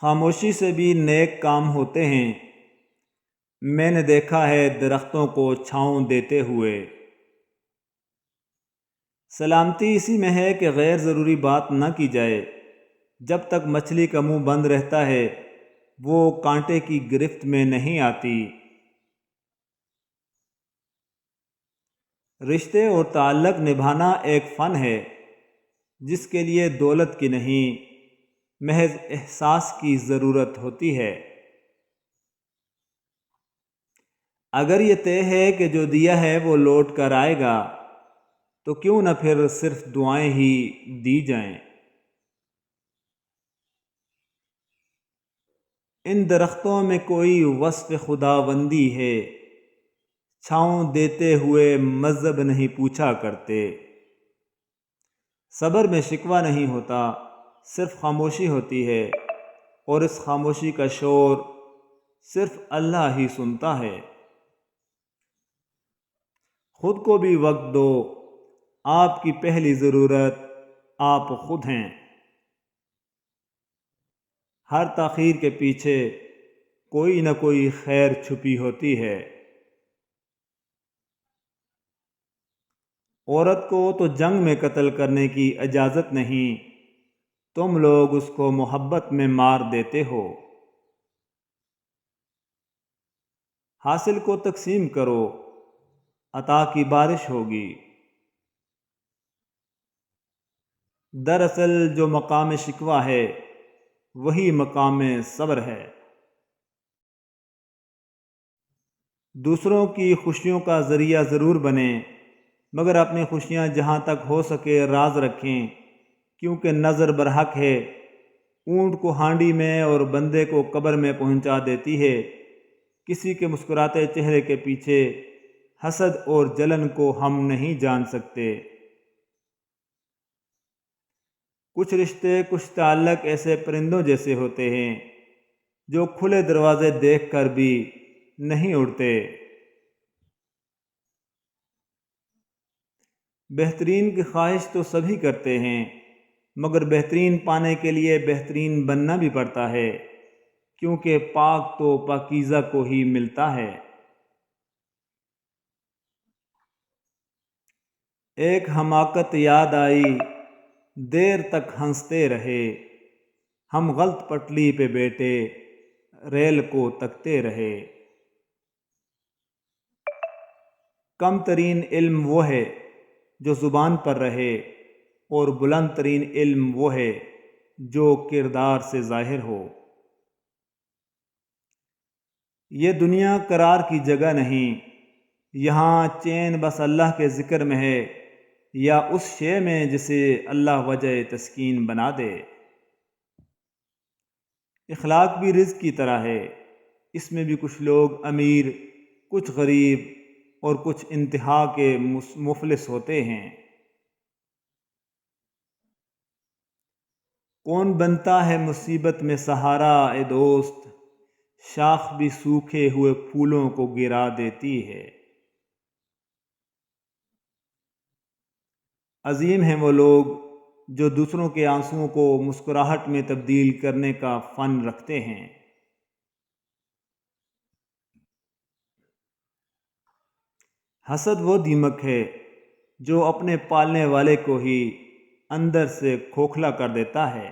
خاموشی سے بھی نیک کام ہوتے ہیں۔ میں نے دیکھا ہے درختوں کو چھاؤں دیتے ہوئے۔ سلامتی اسی میں ہے کہ غیر ضروری بات نہ کی جائے۔ جب تک مچھلی کا منہ بند رہتا ہے وہ کانٹے کی گرفت میں نہیں آتی۔ رشتے اور تعلق نبھانا ایک فن ہے جس کے لیے دولت کی نہیں، محض احساس کی ضرورت ہوتی ہے۔ اگر یہ طے ہے کہ جو دیا ہے وہ لوٹ کر آئے گا تو کیوں نہ پھر صرف دعائیں ہی دی جائیں۔ ان درختوں میں کوئی وصف خداوندی ہے، چھاؤں دیتے ہوئے مذہب نہیں پوچھا کرتے۔ صبر میں شکوہ نہیں ہوتا، صرف خاموشی ہوتی ہے، اور اس خاموشی کا شور صرف اللہ ہی سنتا ہے۔ خود کو بھی وقت دو، آپ کی پہلی ضرورت آپ خود ہیں۔ ہر تاخیر کے پیچھے کوئی نہ کوئی خیر چھپی ہوتی ہے۔ عورت کو تو جنگ میں قتل کرنے کی اجازت نہیں، تم لوگ اس کو محبت میں مار دیتے ہو۔ حاصل کو تقسیم کرو، عطا کی بارش ہوگی۔ دراصل جو مقام شکوہ ہے وہی مقام صبر ہے۔ دوسروں کی خوشیوں کا ذریعہ ضرور بنیں، مگر اپنی خوشیاں جہاں تک ہو سکے راز رکھیں، کیونکہ نظر برحق ہے، اونٹ کو ہانڈی میں اور بندے کو قبر میں پہنچا دیتی ہے۔ کسی کے مسکراتے چہرے کے پیچھے حسد اور جلن کو ہم نہیں جان سکتے۔ کچھ رشتے، کچھ تعلق ایسے پرندوں جیسے ہوتے ہیں جو کھلے دروازے دیکھ کر بھی نہیں اڑتے۔ بہترین کی خواہش تو سبھی کرتے ہیں، مگر بہترین پانے کے لیے بہترین بننا بھی پڑتا ہے، کیونکہ پاک تو پاکیزہ کو ہی ملتا ہے۔ ایک حماقت یاد آئی، دیر تک ہنستے رہے، ہم غلط پٹلی پہ بیٹھے ریل کو تکتے رہے۔ کم ترین علم وہ ہے جو زبان پر رہے، اور بلند ترین علم وہ ہے جو کردار سے ظاہر ہو۔ یہ دنیا قرار کی جگہ نہیں، یہاں چین بس اللہ کے ذکر میں ہے، یا اس شے میں جسے اللہ وجہ تسکین بنا دے۔ اخلاق بھی رزق کی طرح ہے، اس میں بھی کچھ لوگ امیر، کچھ غریب اور کچھ انتہا کے مفلس ہوتے ہیں۔ کون بنتا ہے مصیبت میں سہارا اے دوست، شاخ بھی سوکھے ہوئے پھولوں کو گرا دیتی ہے۔ عظیم ہیں وہ لوگ جو دوسروں کے آنسوؤں کو مسکراہٹ میں تبدیل کرنے کا فن رکھتے ہیں۔ حسد وہ دیمک ہے جو اپنے پالنے والے کو ہی اندر سے کھوکھلا کر دیتا ہے۔